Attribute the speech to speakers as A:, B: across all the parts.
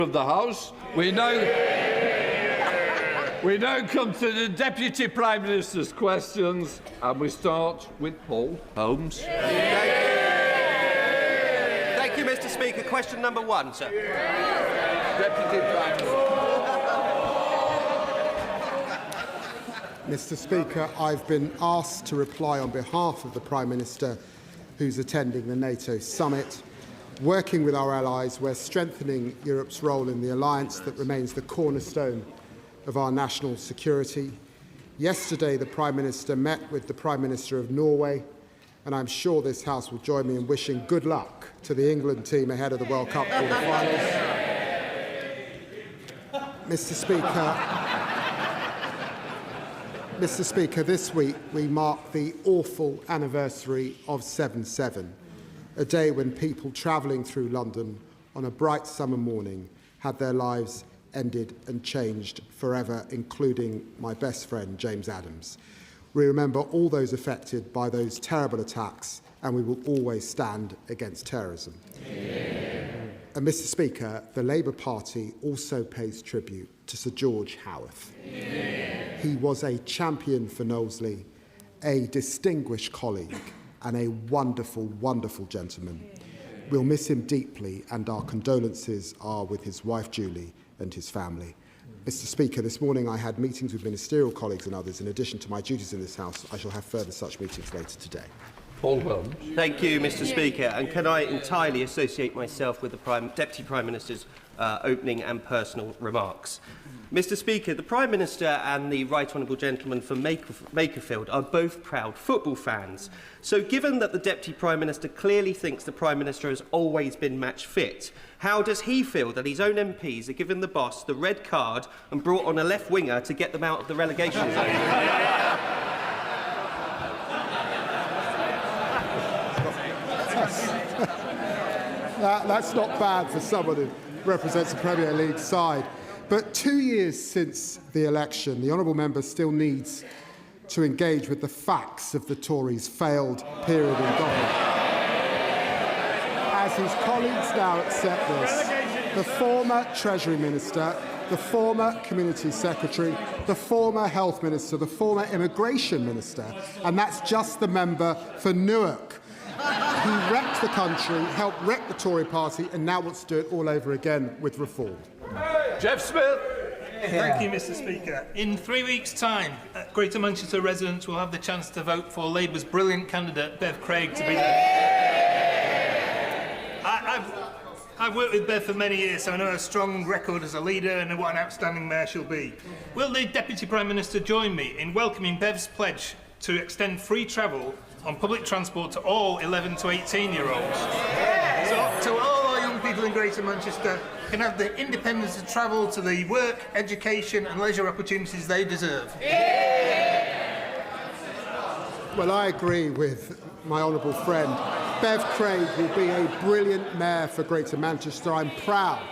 A: of the House. We now come to the Deputy Prime Minister's questions, and we start with Paul Holmes.
B: Thank you, Mr. Speaker. Question number 1, sir.
A: Deputy Prime
C: Mr.
A: Minister.
C: Speaker, I've been asked to reply on behalf of the Prime Minister who's attending the NATO summit. Working with our allies, we're strengthening Europe's role in the alliance that remains the cornerstone of our national security. Yesterday, the Prime Minister met with the Prime Minister of Norway, and I'm sure this House will join me in wishing good luck to the England team ahead of the World Cup quarter-finals. Mr. Speaker, this week we mark the awful anniversary of 7/7, a day when people travelling through London on a bright summer morning had their lives ended and changed forever, including my best friend, James Adams. We remember all those affected by those terrible attacks, and we will always stand against terrorism. And Mr. Speaker, the Labour Party also pays tribute to Sir George Howarth. He was a champion for Knowsley, a distinguished colleague, and a wonderful, wonderful gentleman. We'll miss him deeply, and our condolences are with his wife, Julie, and his family. Mr. Speaker, this morning I had meetings with ministerial colleagues and others. In addition to my duties in this House, I shall have further such meetings later today.
A: Paul Holmes.
B: Thank you, Mr. Speaker. And can I entirely associate myself with the Deputy Prime Minister's opening and personal remarks? Mr. Speaker, the Prime Minister and the Right Honourable Gentleman from Makerfield are both proud football fans. So given that the Deputy Prime Minister clearly thinks the Prime Minister has always been match fit, how does he feel that his own MPs are given the boss the red card and brought on a left winger to get them out of the relegation zone?
C: That's not bad for someone who represents a Premier League side. But 2 years since the election, the honourable member still needs to engage with the facts of the Tories' failed period in government. As his colleagues now accept this, the former Treasury Minister, the former Community Secretary, the former Health Minister, the former Immigration Minister, and that's just the member for Newark, who wrecked the country, helped wreck the Tory party, and now wants to do it all over again with reform.
A: Jeff Smith.
D: Thank you, Mr. Speaker. In 3 weeks' time, Greater Manchester residents will have the chance to vote for Labour's brilliant candidate, Bev Craig, to be I've worked with Bev for many years, so I know her strong record as a leader and what an outstanding mayor she'll be. Will the Deputy Prime Minister join me in welcoming Bev's pledge to extend free travel on public transport to all 11 to 18-year-olds? So all our young people in Greater Manchester can have the independence to travel to the work, education and leisure opportunities they deserve.
C: Well, I agree with my honourable friend. Bev Craig will be a brilliant mayor for Greater Manchester. I'm proud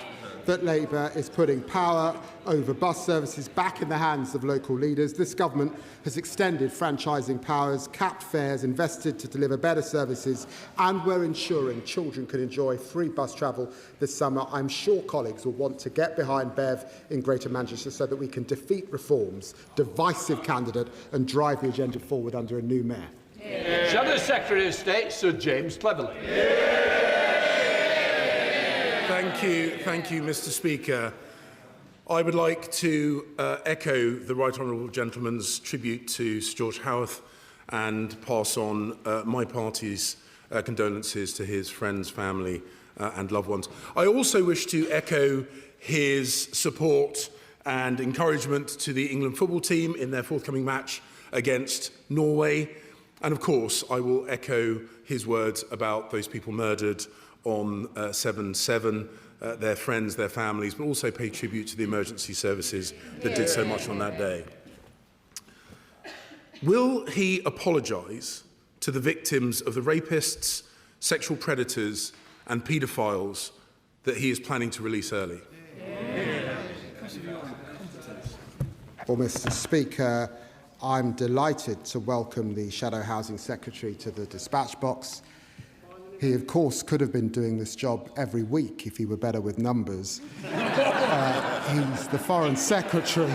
C: that Labour is putting power over bus services back in the hands of local leaders. This government has extended franchising powers, capped fares, invested to deliver better services, and we're ensuring children can enjoy free bus travel this summer. I'm sure colleagues will want to get behind Bev in Greater Manchester so that we can defeat Reform's divisive candidate and drive the agenda forward under a new mayor.
A: Shadow Secretary of State, Sir James Cleverly.
E: Thank you, Mr. Speaker. I would like to echo the Right Honourable Gentleman's tribute to Sir George Howarth and pass on my party's condolences to his friends, family and loved ones. I also wish to echo his support and encouragement to the England football team in their forthcoming match against Norway. And of course, I will echo his words about those people murdered on 7/7, their friends, their families, but also pay tribute to the emergency services that did so much on that day. Will he apologise to the victims of the rapists, sexual predators and paedophiles that he is planning to release early?
C: Well, Mr. Speaker, I'm delighted to welcome the Shadow Housing Secretary to the dispatch box. He, of course, could have been doing this job every week if he were better with numbers. He's the Foreign Secretary.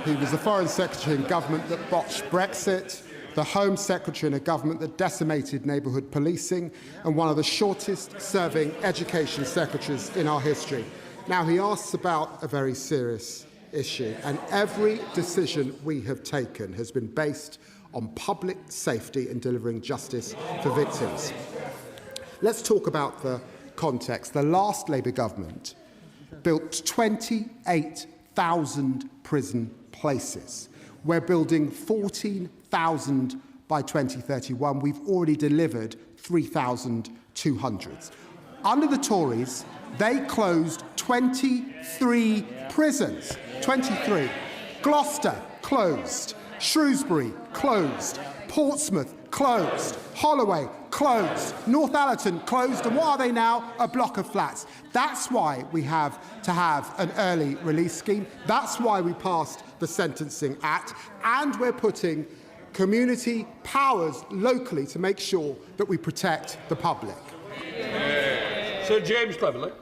C: He was the Foreign Secretary in government that botched Brexit, the Home Secretary in a government that decimated neighbourhood policing, and one of the shortest-serving education secretaries in our history. Now, he asks about a very serious issue, and every decision we have taken has been based on public safety and delivering justice for victims. Let's talk about the context. The last Labour government built 28,000 prison places. We're building 14,000 by 2031. We've already delivered 3,200. Under the Tories, they closed 23 prisons. 23. Gloucester closed. Shrewsbury closed. Portsmouth closed. Holloway closed. Northallerton closed. And what are they now? A block of flats. That's why we have to have an early release scheme. That's why we passed the Sentencing Act. And we're putting community powers locally to make sure that we protect the public.
A: Sir James Cleverly.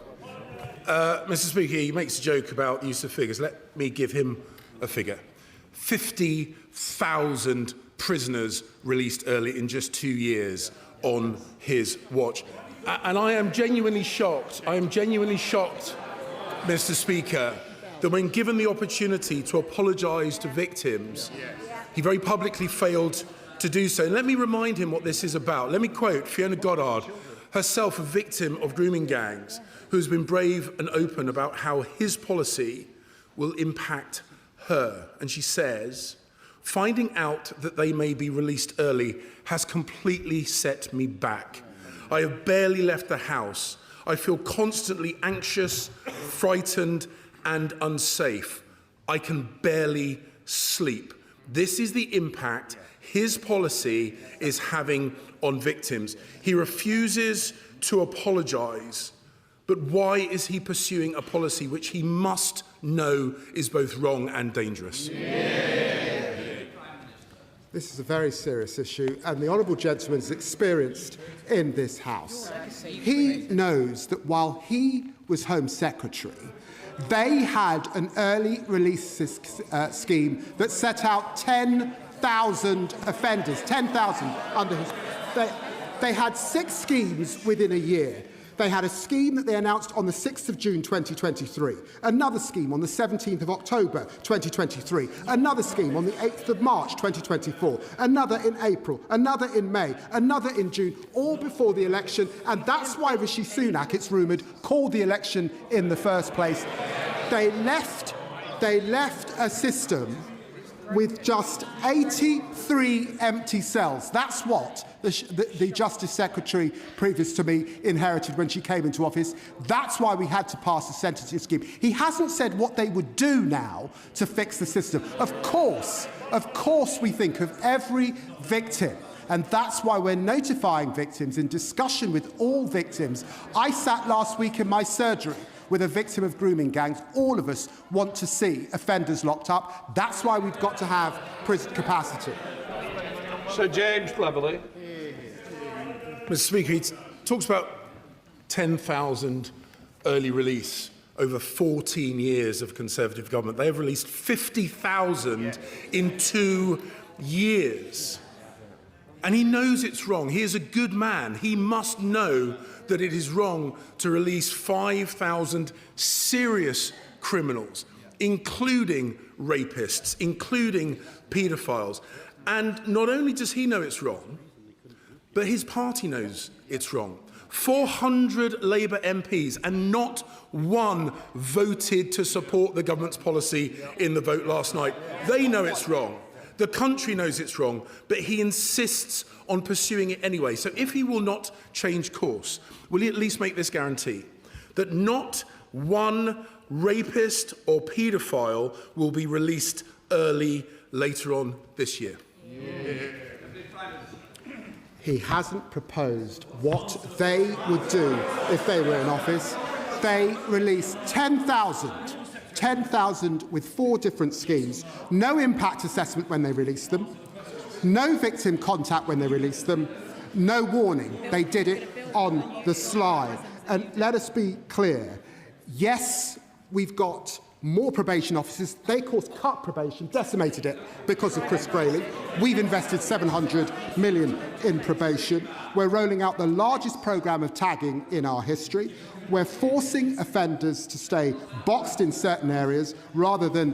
E: Mr. Speaker, he makes a joke about use of figures. Let me give him a figure. 50,000 prisoners released early in just 2 years on his watch. And I am genuinely shocked. Mr. Speaker, that when given the opportunity to apologise to victims, he very publicly failed to do so. And let me remind him what this is about. Let me quote Fiona Goddard, herself a victim of grooming gangs, who has been brave and open about how his policy will impact her. And she says, "Finding out that they may be released early has completely set me back. I have barely left the house. I feel constantly anxious, frightened, and unsafe. I can barely sleep." This is the impact his policy is having on victims. He refuses to apologise. But why is he pursuing a policy which he must know is both wrong and dangerous?
C: This is a very serious issue, and the honourable gentleman is experienced in this House. He knows that while he was Home Secretary, they had an early release scheme that set out 10,000 offenders, 10,000 under his... They had 6 schemes within a year. They had a scheme that they announced on the 6th of June 2023, another scheme on the 17th of October 2023, another scheme on the 8th of March 2024, another in April, another in May, another in June, all before the election. And that's why Rishi Sunak, it's rumoured, called the election in the first place. They left a system with just 83 empty cells. That's what the Justice Secretary previous to me inherited when she came into office. That's why we had to pass a sentencing scheme. He hasn't said what they would do now to fix the system. Of course we think of every victim. And that's why we're notifying victims in discussion with all victims. I sat last week in my surgery with a victim of grooming gangs. All of us want to see offenders locked up. That's why we've got to have prison capacity.
A: Sir James Cleverly.
E: Mr. Speaker, he talks about 10,000 early release over 14 years of Conservative government. They have released 50,000 in 2 years. And he knows it's wrong. He is a good man. He must know that it is wrong to release 5,000 serious criminals, including rapists, including paedophiles. And not only does he know it's wrong, but his party knows it's wrong. 400 Labour MPs and not one voted to support the government's policy in the vote last night. They know it's wrong. The country knows it's wrong, but he insists on pursuing it anyway. So if he will not change course, will he at least make this guarantee that not one rapist or paedophile will be released early later on this year?
C: He hasn't proposed what they would do if they were in office. They released 10,000 with 4 different schemes, no impact assessment when they released them, no victim contact when they released them, no warning. They did it on the slide. And let us be clear. Yes, we've got more probation officers. They, of course, cut probation, decimated it because of Chris Grayling. We've invested £700 million in probation. We're rolling out the largest programme of tagging in our history. We're forcing offenders to stay boxed in certain areas rather than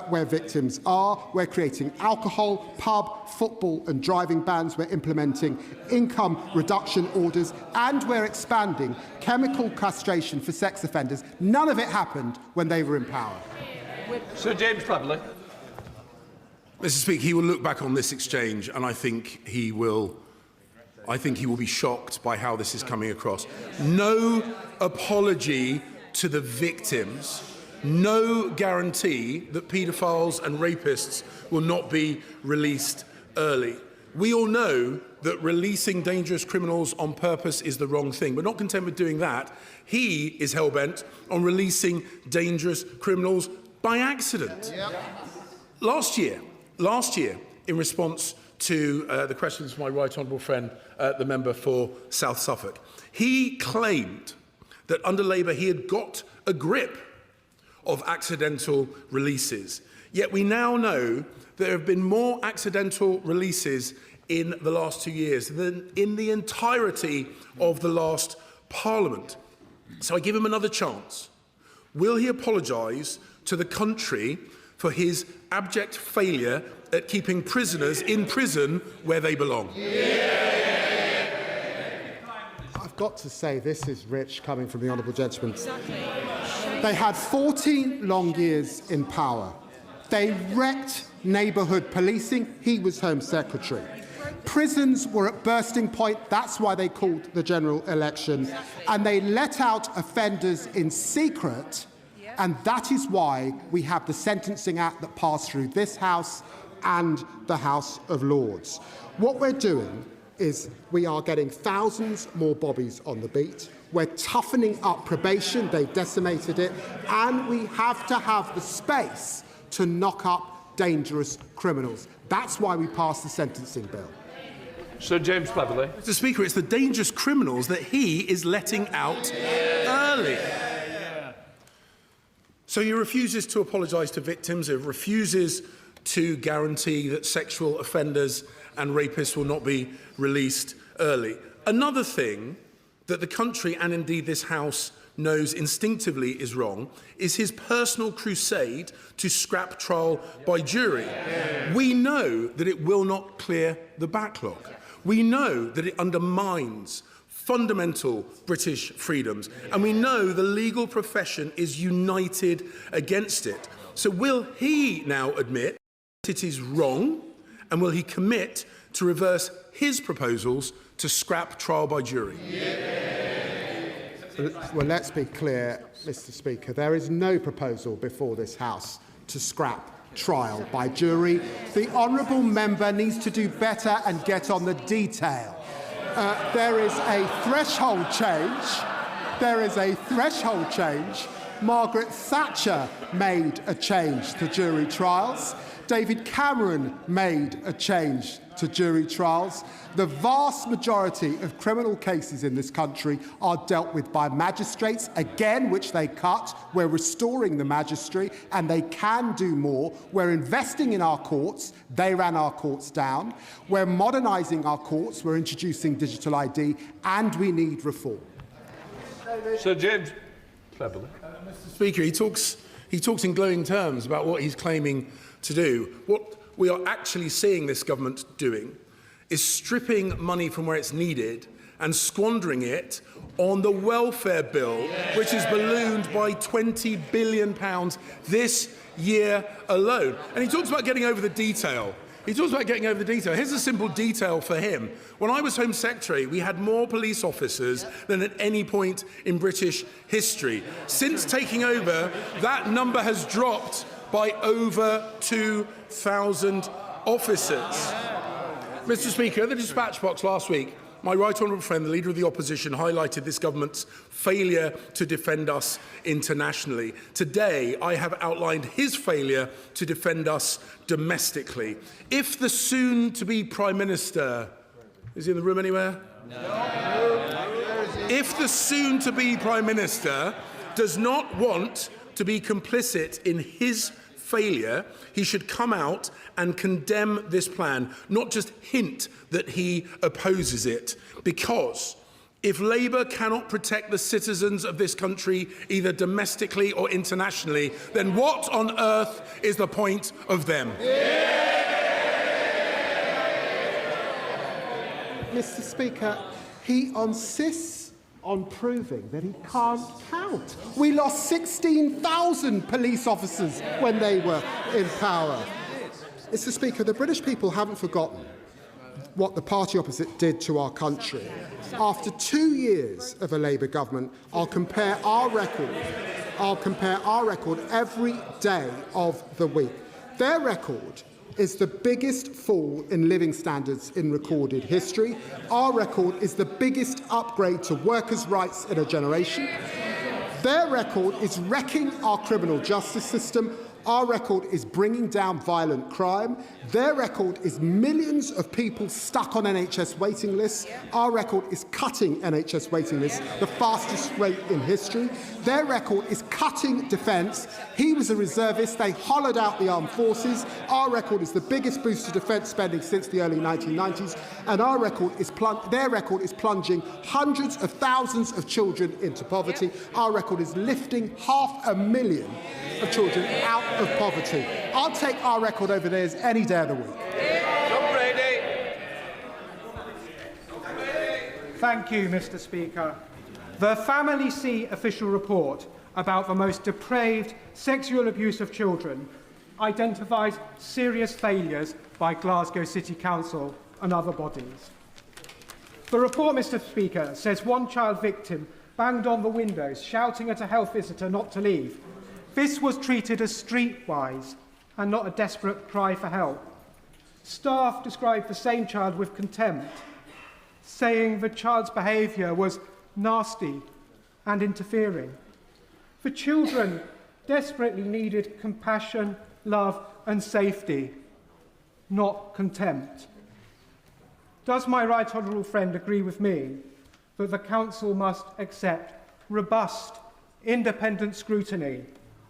C: where victims are. We're creating alcohol, pub, football and driving bans. We're implementing income reduction orders, and we're expanding chemical castration for sex offenders. None of it happened when they were in power.
A: Sir James Cleverly.
E: Mr. Speaker, he will look back on this exchange and I think he will be shocked by how this is coming across. No apology to the victims, no guarantee that paedophiles and rapists will not be released early. We all know that releasing dangerous criminals on purpose is the wrong thing, but not content with doing that, he is hell-bent on releasing dangerous criminals by accident. Yep. Last year, in response to the questions from my right honourable friend, the member for South Suffolk, he claimed that under Labour he had got a grip of accidental releases. Yet we now know there have been more accidental releases in the last 2 years than in the entirety of the last Parliament. So I give him another chance. Will he apologise to the country for his abject failure at keeping prisoners in prison where they belong?
C: I've got to say, this is rich coming from the honourable gentleman. They had 14 long years in power. They wrecked neighbourhood policing. He was Home Secretary. Prisons were at bursting point. That's why they called the general election. And they let out offenders in secret. And that is why we have the Sentencing Act that passed through this House and the House of Lords. What we're doing is we are getting thousands more bobbies on the beat. We're toughening up probation. They've decimated it. And we have to have the space to knock up dangerous criminals. That's why we passed the sentencing bill.
A: Sir James Cleverly.
E: Mr. Speaker, it's the dangerous criminals that he is letting out early. So he refuses to apologise to victims, he refuses to guarantee that sexual offenders and rapists will not be released early. Another thing that the country and indeed this House knows instinctively is wrong is his personal crusade to scrap trial by jury. We know that it will not clear the backlog. We know that it undermines fundamental British freedoms, and we know the legal profession is united against it. So will he now admit that it is wrong, and will he commit to reverse his proposals to scrap trial by jury?
C: Well, let's be clear, Mr. Speaker. There is no proposal before this House to scrap trial by jury. The honourable member needs to do better and get on the detail. There is a threshold change. There is a threshold change. Margaret Thatcher made a change to jury trials. David Cameron made a change to jury trials. The vast majority of criminal cases in this country are dealt with by magistrates, again, which they cut. We're restoring the magistracy, and they can do more. We're investing in our courts. They ran our courts down. We're modernising our courts. We're introducing digital ID, and we need reform.
A: Sir James Cleverly.
E: Mr. Speaker, he talks in glowing terms about what he's claiming to do. What we are actually seeing this government doing is stripping money from where it's needed and squandering it on the welfare bill, which is ballooned by £20 billion this year alone. And he talks about getting over the detail. Here's a simple detail for him. When I was Home Secretary, we had more police officers than at any point in British history. Since taking over, that number has dropped by over 2,000 officers. Mr. Speaker, at the dispatch box last week, my right honourable friend, the Leader of the Opposition, highlighted this government's failure to defend us internationally. Today, I have outlined his failure to defend us domestically. If the soon-to-be Prime Minister... Is he in the room anywhere? No. if the soon-to-be Prime Minister does not want to be complicit in his failure, he should come out and condemn this plan, not just hint that he opposes it. Because if Labour cannot protect the citizens of this country, either domestically or internationally, then what on earth is the point of them?
C: Mr. Speaker, he insists on proving that he can't count. We lost 16,000 police officers when they were in power. Mr. Speaker, the British people haven't forgotten what the party opposite did to our country. After 2 years of a Labour government, I'll compare our record every day of the week. Their record is the biggest fall in living standards in recorded history. Our record is the biggest upgrade to workers' rights in a generation. Their record is wrecking our criminal justice system. Our record is bringing down violent crime. Their record is millions of people stuck on NHS waiting lists. Our record is cutting NHS waiting lists, the fastest rate in history. Their record is cutting defence. He was a reservist. They hollowed out the armed forces. Our record is the biggest boost to defence spending since the early 1990s. And their record is plunging hundreds of thousands of children into poverty. Our record is lifting 500,000 of children out of poverty. I'll take our record over theirs any day of the week.
F: Thank you, Mr. Speaker. The Family C official report about the most depraved sexual abuse of children identifies serious failures by Glasgow City Council and other bodies. The report, Mr. Speaker, says one child victim banged on the windows, shouting at a health visitor not to leave. This was treated as streetwise and not a desperate cry for help. Staff described the same child with contempt, saying the child's behaviour was nasty and interfering. The children desperately needed compassion, love and safety, not contempt. Does my right honourable friend agree with me that the Council must accept robust, independent scrutiny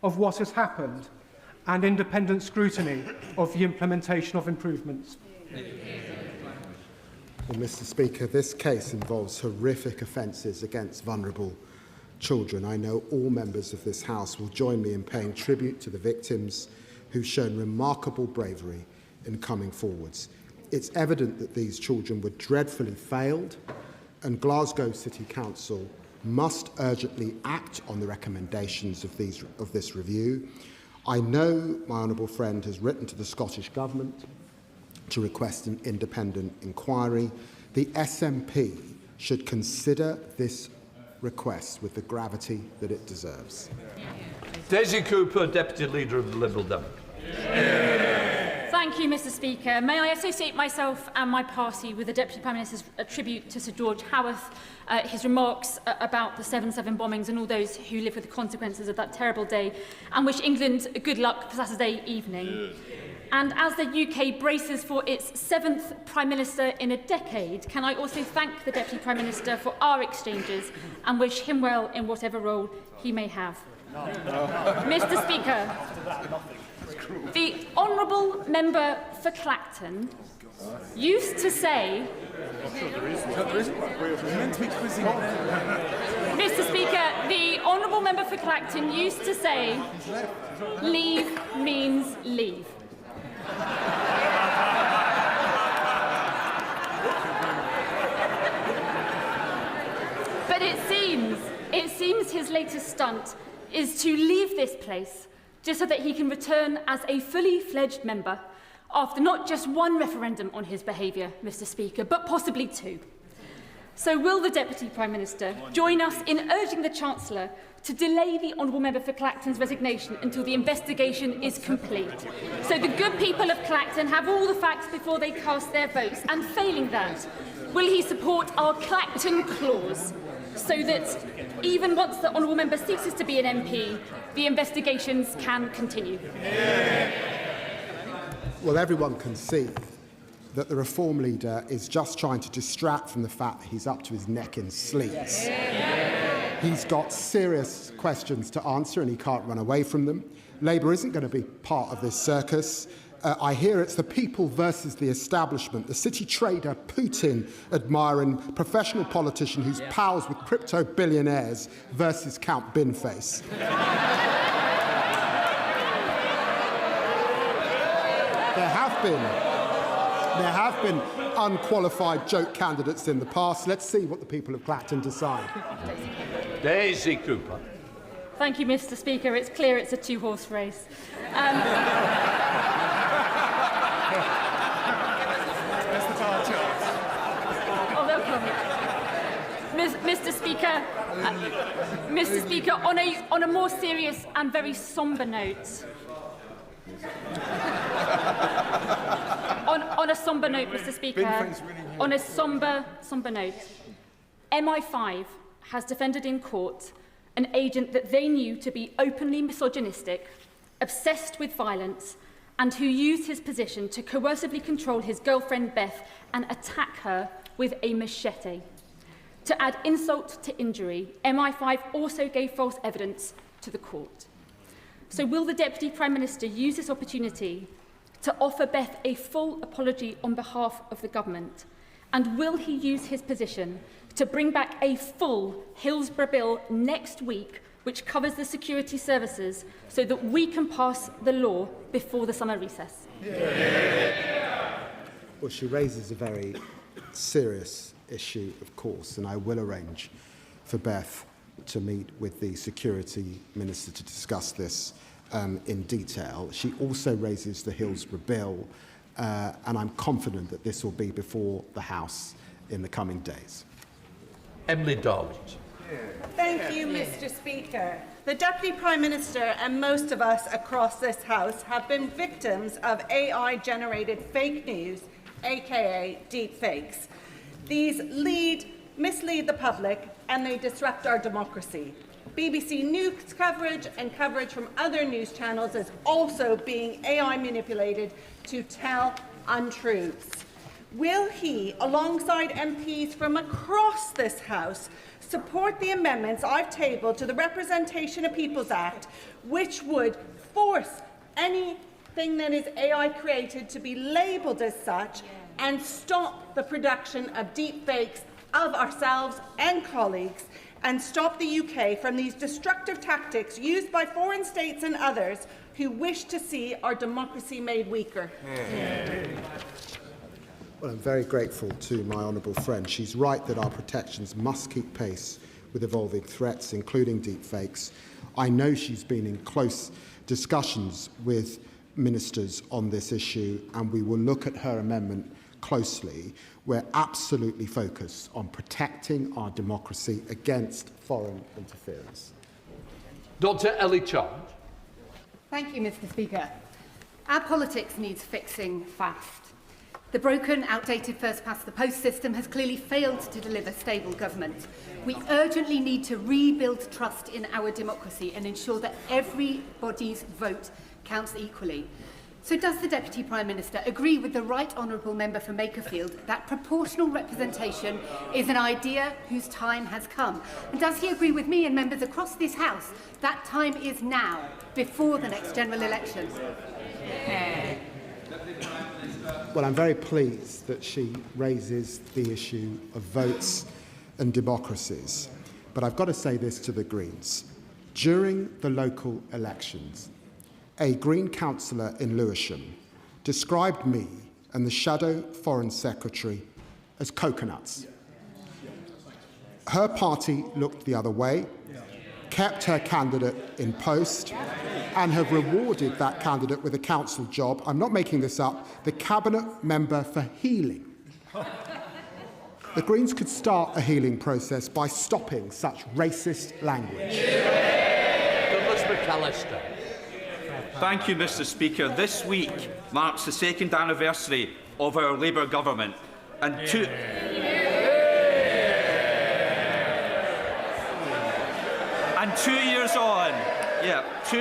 F: of what has happened and independent scrutiny of the implementation of improvements?
C: Well, Mr. Speaker, this case involves horrific offences against vulnerable children. I know all members of this House will join me in paying tribute to the victims who've shown remarkable bravery in coming forwards. It's evident that these children were dreadfully failed, and Glasgow City Council must urgently act on the recommendations of this review. I know my honourable friend has written to the Scottish Government to request an independent inquiry. The SNP should consider this request with the gravity that it deserves.
A: Daisy Cooper, Deputy Leader of the Liberal Democrats.
G: Thank you, Mr. Speaker. May I associate myself and my party with the Deputy Prime Minister's tribute to Sir George Howarth, his remarks about the 7/7 bombings and all those who live with the consequences of that terrible day, and wish England good luck for Saturday evening. And as the UK braces for its 7th Prime Minister in a decade, can I also thank the Deputy Prime Minister for our exchanges and wish him well in whatever role he may have. Mr. Speaker, the Honourable Member for Clacton used to say... Mr. Speaker, the Honourable Member for Clacton used to say, leave means leave. But it seems his latest stunt is to leave this place just so that he can return as a fully fledged member after not just one referendum on his behaviour, Mr. Speaker, but possibly 2. So will the Deputy Prime Minister join us in urging the Chancellor to delay the Honourable Member for Clacton's resignation until the investigation is complete, so the good people of Clacton have all the facts before they cast their votes, and failing that, will he support our Clacton clause so that even once the Honourable Member ceases to be an MP, the investigations can continue?
C: Well, everyone can see that the Reform leader is just trying to distract from the fact that he's up to his neck in sleaze. He's got serious questions to answer and he can't run away from them. Labour isn't going to be part of this circus. I hear it's the people versus the establishment, the city trader Putin admiring professional politician who's pals with crypto billionaires versus Count Binface. There have been unqualified joke candidates in the past. Let's see what the people of Clacton decide.
A: Daisy Cooper.
G: Thank you, Mr. Speaker. It's clear it's a two-horse race. Mr. Speaker, on a more serious and very sombre note. On a sombre note, Mr. Speaker. On a sombre note, MI5 has defended in court an agent that they knew to be openly misogynistic, obsessed with violence, and who used his position to coercively control his girlfriend Beth and attack her with a machete. To add insult to injury, MI5 also gave false evidence to the court. So will the Deputy Prime Minister use this opportunity to offer Beth a full apology on behalf of the government? And will he use his position to bring back a full Hillsborough Bill next week, which covers the security services, so that we can pass the law before the summer recess?
C: Well, she raises a very serious issue, of course, and I will arrange for Beth to meet with the Security Minister to discuss this in detail. She also raises the Hillsborough Bill, and I'm confident that this will be before the House in the coming days.
A: Emily Dodge.
H: Thank you, Mr. Speaker. The Deputy Prime Minister and most of us across this House have been victims of AI-generated fake news, aka deepfakes. These mislead the public and they disrupt our democracy. BBC News coverage and coverage from other news channels is also being AI manipulated to tell untruths. Will he, alongside MPs from across this House, support the amendments I've tabled to the Representation of Peoples Act, which would force anything that is AI created to be labelled as such and stop the production of deep fakes of ourselves and colleagues, and stop the UK from these destructive tactics used by foreign states and others who wish to see our democracy made weaker?
C: Well, I'm very grateful to my honourable friend. She's right that our protections must keep pace with evolving threats, including deepfakes. I know she's been in close discussions with ministers on this issue, and we will look at her amendment closely. We're absolutely focused on protecting our democracy against foreign interference.
A: Dr. Ellie Charge.
I: Thank you, Mr. Speaker. Our politics needs fixing fast. The broken, outdated first-past-the-post system has clearly failed to deliver stable government. We urgently need to rebuild trust in our democracy and ensure that everybody's vote counts equally. So does the Deputy Prime Minister agree with the Right Honourable Member for Makerfield that proportional representation is an idea whose time has come? And does he agree with me and members across this House that time is now, before the next general election?
C: Well, I'm very pleased that she raises the issue of votes and democracies. But I've got to say this to the Greens. During the local elections, a Green councillor in Lewisham described me and the Shadow Foreign Secretary as coconuts. Her party looked the other way, kept her candidate in post, and have rewarded that candidate with a council job. I'm not making this up, the Cabinet Member for Healing. The Greens could start a healing process by stopping such racist language.
A: Douglas McAllister.
J: Thank you, Mr. Speaker. This week marks the second anniversary of our Labour government, and 2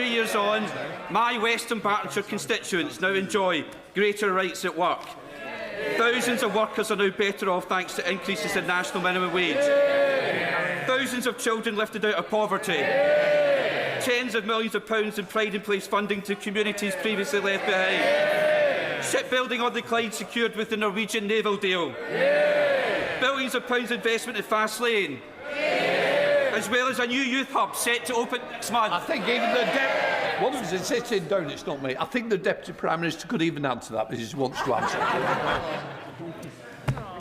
J: years on, my Western Bartonshire constituents now enjoy greater rights at work. Thousands of workers are now better off thanks to increases in national minimum wage. Thousands of children lifted out of poverty. Tens of millions of pounds in pride in place funding to communities previously left behind. Shipbuilding on the Clyde secured with the Norwegian naval deal. Billions of pounds investment in fast lane. As well as a new youth hub set to open next month.
A: I think even the one of us is sitting down, it's not me. I think the Deputy Prime Minister could even answer that because he wants to answer.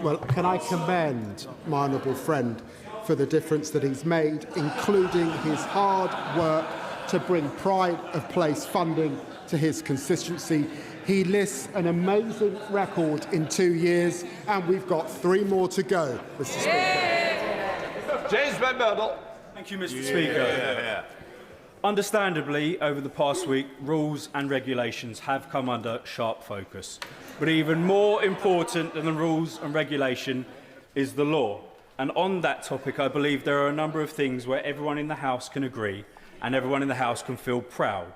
C: Well, can I commend my honourable friend for the difference that he's made, including his hard work to bring pride of place funding to his constituency. He lists an amazing record in 2 years, and we've got 3 more to go, Mr. Speaker.
A: James Murdoch.
K: Thank you, Mr. Speaker. Understandably, over the past week, rules and regulations have come under sharp focus. But even more important than the rules and regulation is the law. And on that topic, I believe there are a number of things where everyone in the House can agree and everyone in the House can feel proud.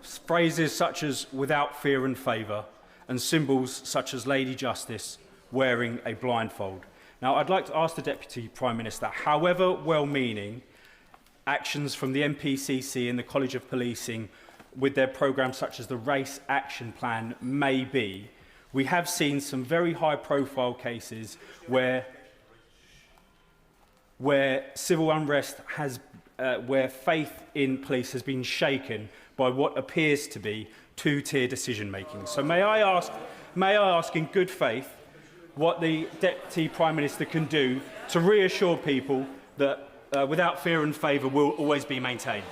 K: Phrases such as without fear and favour and symbols such as Lady Justice wearing a blindfold. Now, I'd like to ask the Deputy Prime Minister, however well-meaning actions from the MPCC and the College of Policing with their programmes such as the Race Action Plan may be, we have seen some very high-profile cases where civil unrest has, where faith in police has been shaken by what appears to be two-tier decision-making. So may I ask in good faith what the Deputy Prime Minister can do to reassure people that without fear and favour will always be maintained?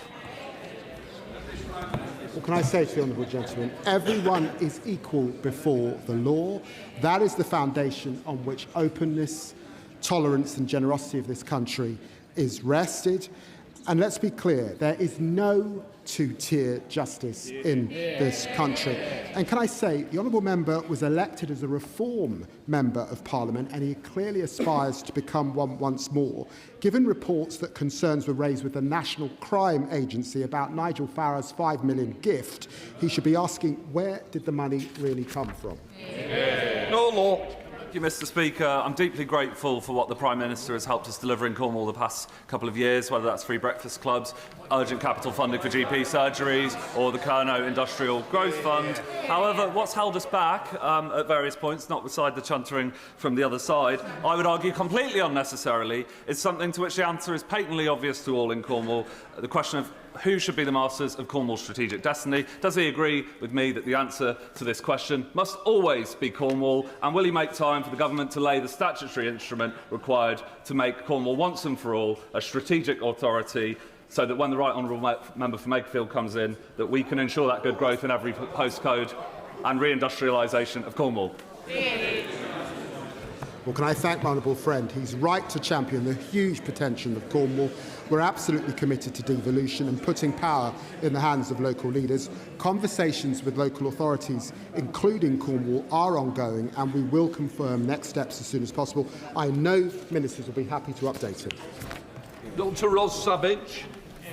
C: Well, can I say to the honourable gentleman, everyone is equal before the law. That is the foundation on which openness, tolerance and generosity of this country is rested. And let's be clear, there is no two-tier justice in this country. And can I say, the honourable member was elected as a Reform Member of Parliament, and he clearly aspires to become one once more. Given reports that concerns were raised with the National Crime Agency about Nigel Farage's £5 million gift, he should be asking, where did the money really come from?
A: No law.
L: Thank you, Mr. Speaker. I'm deeply grateful for what the Prime Minister has helped us deliver in Cornwall the past couple of years, whether that's free breakfast clubs, urgent capital funding for GP surgeries, or the Kerno Industrial Growth Fund. However, what's held us back at various points, not beside the chuntering from the other side, I would argue completely unnecessarily, is something to which the answer is patently obvious to all in Cornwall, the question of who should be the masters of Cornwall's strategic destiny. Does he agree with me that the answer to this question must always be Cornwall? And will he make time for the government to lay the statutory instrument required to make Cornwall once and for all a strategic authority, so that when the right honourable member for Makefield comes in, that we can ensure that good growth in every postcode and reindustrialisation of Cornwall?
C: Well, can I thank my honourable friend? He's right to champion the huge potential of Cornwall. We're absolutely committed to devolution and putting power in the hands of local leaders. Conversations with local authorities, including Cornwall, are ongoing, and we will confirm next steps as soon as possible. I know ministers will be happy to update him.
A: Dr. Ros Savage.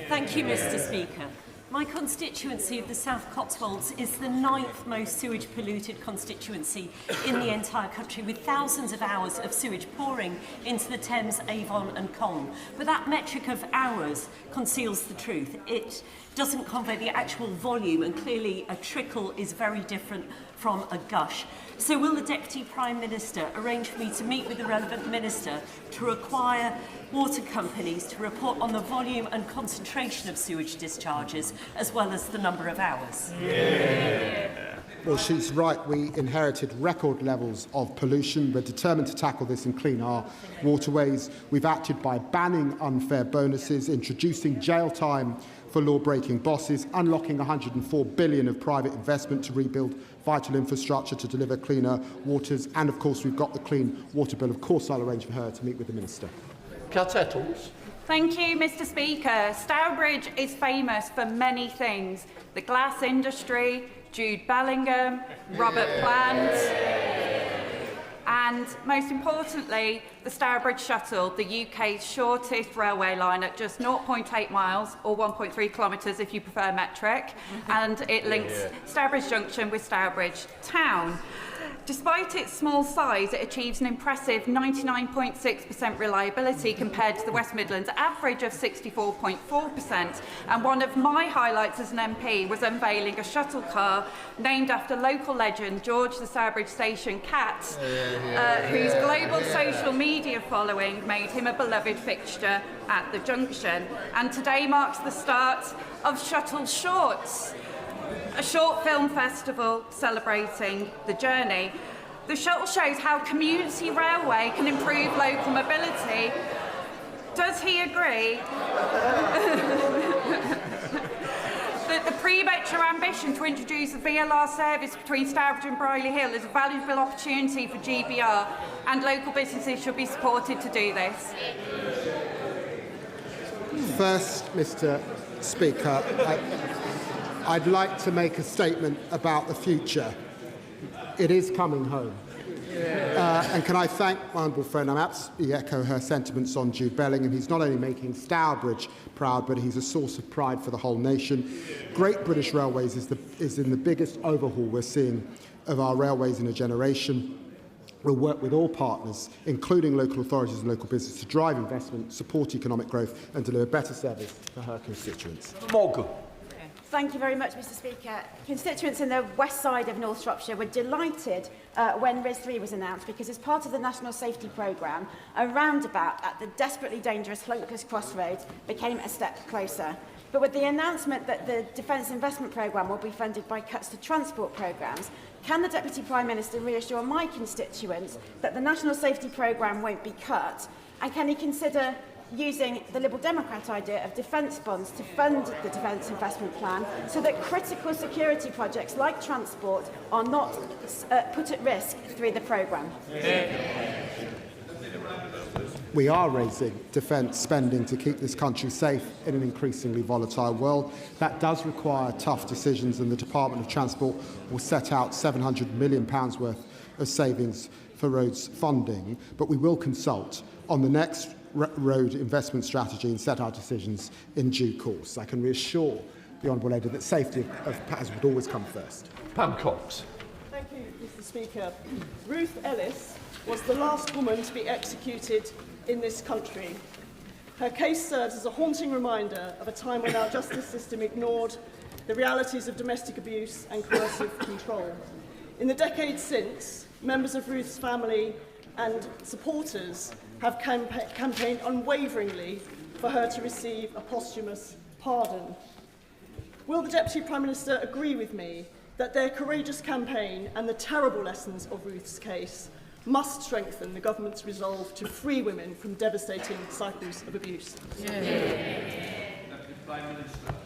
M: Thank you, Mr. Speaker. My constituency of the South Cotswolds is the 9th most sewage polluted constituency in the entire country, with thousands of hours of sewage pouring into the Thames, Avon and Colne. But that metric of hours conceals the truth. It doesn't convey the actual volume, and clearly a trickle is very different from a gush. So will the Deputy Prime Minister arrange for me to meet with the relevant minister to require water companies to report on the volume and concentration of sewage discharges, as well as the number of hours?
C: Well, she's right. We inherited record levels of pollution. We're determined to tackle this and clean our waterways. We've acted by banning unfair bonuses, introducing jail time for law-breaking bosses, unlocking $104 billion of private investment to rebuild vital infrastructure to deliver cleaner waters, and of course we've got the Clean Water Bill. Of course I'll arrange for her to meet with the Minister.
A: Cat Ettles.
N: Thank you, Mr. Speaker. Stourbridge is famous for many things: the glass industry, Jude Bellingham, Robert Plant, and most importantly, the Stourbridge Shuttle, the UK's shortest railway line at just 0.8 miles or 1.3 kilometres if you prefer metric, and it links Stourbridge Junction with Stourbridge Town. Despite its small size, it achieves an impressive 99.6% reliability compared to the West Midlands average of 64.4%. And one of my highlights as an MP was unveiling a shuttle car named after local legend George the Stourbridge Station Cat, whose global social media following made him a beloved fixture at the junction. And today marks the start of Shuttle Shorts, a short film festival celebrating the journey. The shuttle shows how community railway can improve local mobility. Does he agree that the pre-metro ambition to introduce a VLR service between Stourbridge and Brierley Hill is a valuable opportunity for GBR, and local businesses should be supported to do this?
C: First, Mr. Speaker, I'd like to make a statement about the future. It is coming home. And can I thank my honourable friend? I absolutely echo her sentiments on Jude Bellingham. He's not only making Stourbridge proud, but he's a source of pride for the whole nation. Great British Railways is in the biggest overhaul we're seeing of our railways in a generation. We'll work with all partners, including local authorities and local business, to drive investment, support economic growth and deliver better service for her constituents.
A: Morgan.
O: Thank you very much, Mr. Speaker. Constituents in the west side of North Shropshire were delighted when RIS3 was announced, because as part of the National Safety Programme, a roundabout at the desperately dangerous Hlunkers Crossroads became a step closer. But with the announcement that the Defence Investment Programme will be funded by cuts to transport programmes, can the Deputy Prime Minister reassure my constituents that the National Safety Programme won't be cut? And can he consider using the Liberal Democrat idea of defence bonds to fund the Defence Investment Plan so that critical security projects like transport are not put at risk through the programme?
C: We are raising defence spending to keep this country safe in an increasingly volatile world. That does require tough decisions, and the Department of Transport will set out £700 million worth of savings for roads funding, but we will consult on the next road investment strategy and set our decisions in due course. I can reassure the Honourable Lady that safety of passengers would always come first.
A: Pam Cox.
P: Thank you, Mr. Speaker. Ruth Ellis was the last woman to be executed in this country. Her case serves as a haunting reminder of a time when our justice system ignored the realities of domestic abuse and coercive control. In the decades since, members of Ruth's family and supporters have campaigned unwaveringly for her to receive a posthumous pardon. Will the Deputy Prime Minister agree with me that their courageous campaign and the terrible lessons of Ruth's case must strengthen the government's resolve to free women from devastating cycles of abuse?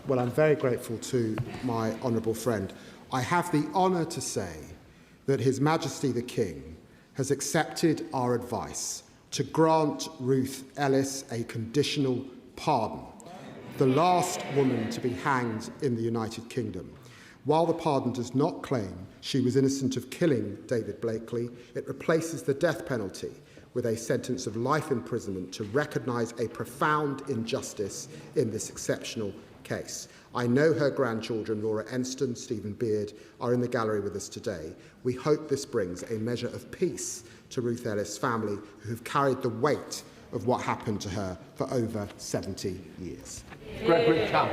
C: Well, I'm very grateful to my honourable friend. I have the honour to say that His Majesty the King has accepted our advice to grant Ruth Ellis a conditional pardon, the last woman to be hanged in the United Kingdom. While the pardon does not claim she was innocent of killing David Blakely, it replaces the death penalty with a sentence of life imprisonment to recognise a profound injustice in this exceptional case. I know her grandchildren, Laura Enston, Stephen Beard, are in the gallery with us today. We hope this brings a measure of peace to Ruth Ellis' family, who have carried the weight of what happened to her for over 70 years.
A: Gregory Camp.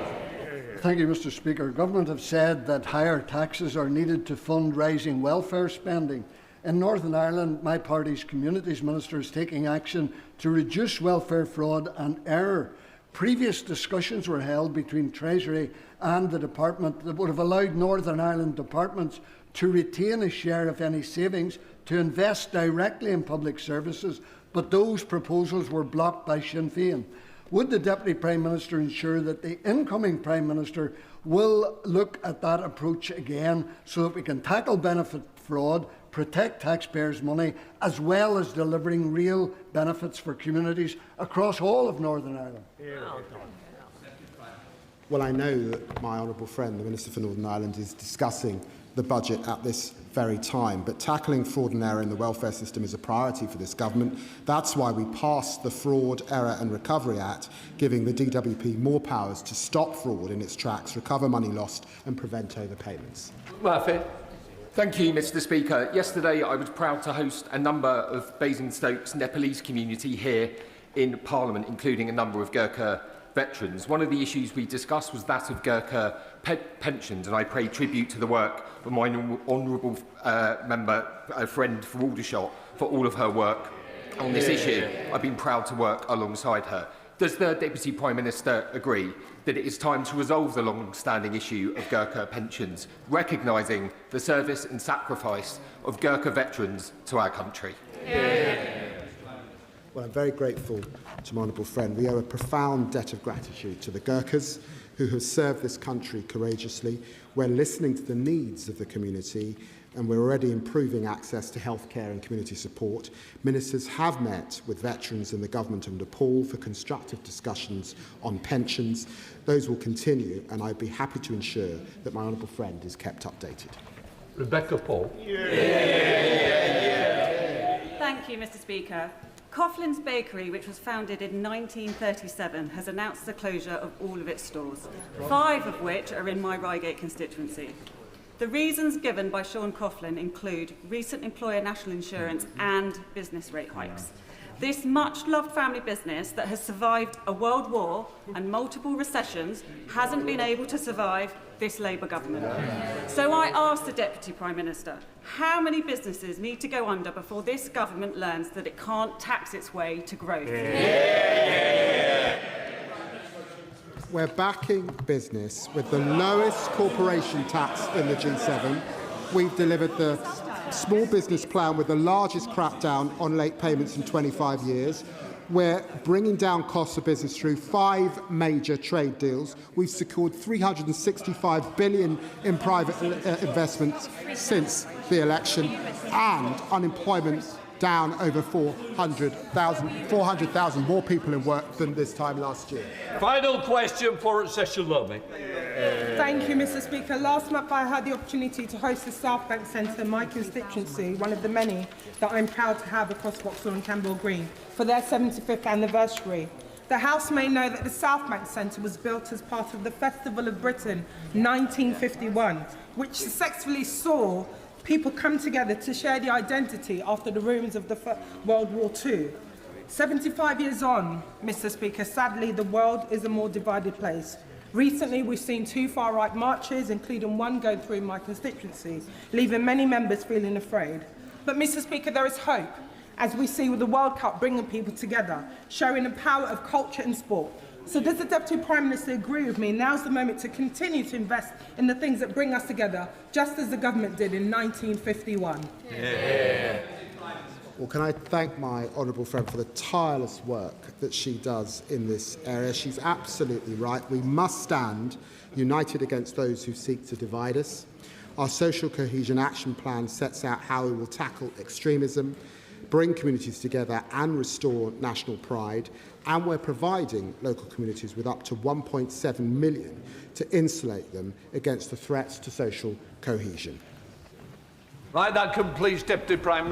Q: Thank you, Mr. Speaker. Government have said that higher taxes are needed to fund rising welfare spending. In Northern Ireland, my party's Communities Minister is taking action to reduce welfare fraud and error. Previous discussions were held between Treasury and the Department that would have allowed Northern Ireland departments to retain a share of any savings to invest directly in public services, but those proposals were blocked by Sinn Féin. Would the Deputy Prime Minister ensure that the incoming Prime Minister will look at that approach again so that we can tackle benefit fraud, protect taxpayers' money, as well as delivering real benefits for communities across all of Northern Ireland?
C: Well, I know that my honourable friend, the Minister for Northern Ireland, is discussing the budget at this very time, but tackling fraud and error in the welfare system is a priority for this government. That's why we passed the Fraud, Error and Recovery Act, giving the DWP more powers to stop fraud in its tracks, recover money lost and prevent overpayments.
A: Murphy.
R: Thank you, Mr. Speaker. Yesterday, I was proud to host a number of Basingstoke's Nepalese community here in Parliament, including a number of Gurkha veterans. One of the issues we discussed was that of Gurkha pensions, and I pay tribute to the work of my honourable friend for Aldershot for all of her work on this issue. I've been proud to work alongside her. Does the Deputy Prime Minister agree that it is time to resolve the long-standing issue of Gurkha pensions, recognising the service and sacrifice of Gurkha veterans to our country?
C: Well, I'm very grateful to my honourable friend. We owe a profound debt of gratitude to the Gurkhas who have served this country courageously. We're listening to the needs of the community and we're already improving access to healthcare and community support. Ministers have met with veterans and the government of Nepal for constructive discussions on pensions. Those will continue and I'd be happy to ensure that my honourable friend is kept updated.
A: Rebecca Paul.
S: Thank you, Mr. Speaker. Coughlin's Bakery, which was founded in 1937, has announced the closure of all of its stores, 5 of which are in my Reigate constituency. The reasons given by Sean Coughlin include recent employer national insurance and business rate hikes. This much-loved family business that has survived a world war and multiple recessions hasn't been able to survive this Labour government. So I ask the Deputy Prime Minister, how many businesses need to go under before this government learns that it can't tax its way to growth?
C: We're backing business with the lowest corporation tax in the G7. We've delivered the small business plan with the largest crackdown on late payments in 25 years. We're bringing down costs of business through 5 major trade deals. We've secured $365 billion in private investments since the election, and unemployment down over 400,000 more people in work than this time last year.
A: Final question for Nigel Farage.
T: Thank you, Mr. Speaker. Last month I had the opportunity to host the South Bank Centre in my constituency, one of the many that I'm proud to have across Vauxhall and Campbell Green, for their 75th anniversary. The House may know that the South Bank Centre was built as part of the Festival of Britain 1951, which successfully saw people come together to share the identity after the ruins of the World War II. 75 years on, Mr. Speaker, sadly the world is a more divided place. Recently, we've seen 2 far-right marches, including one going through my constituency, leaving many members feeling afraid. But, Mr. Speaker, there is hope, as we see with the World Cup bringing people together, showing the power of culture and sport. So does the Deputy Prime Minister agree with me? Now's the moment to continue to invest in the things that bring us together, just as the government did in 1951.
C: Well, can I thank my honourable friend for the tireless work that she does in this area. She's absolutely right. We must stand united against those who seek to divide us. Our Social Cohesion Action Plan sets out how we will tackle extremism, bring communities together and restore national pride, and we're providing local communities with up to £1.7 million to insulate them against the threats to social cohesion.
A: Right, that completes Deputy Prime Minister.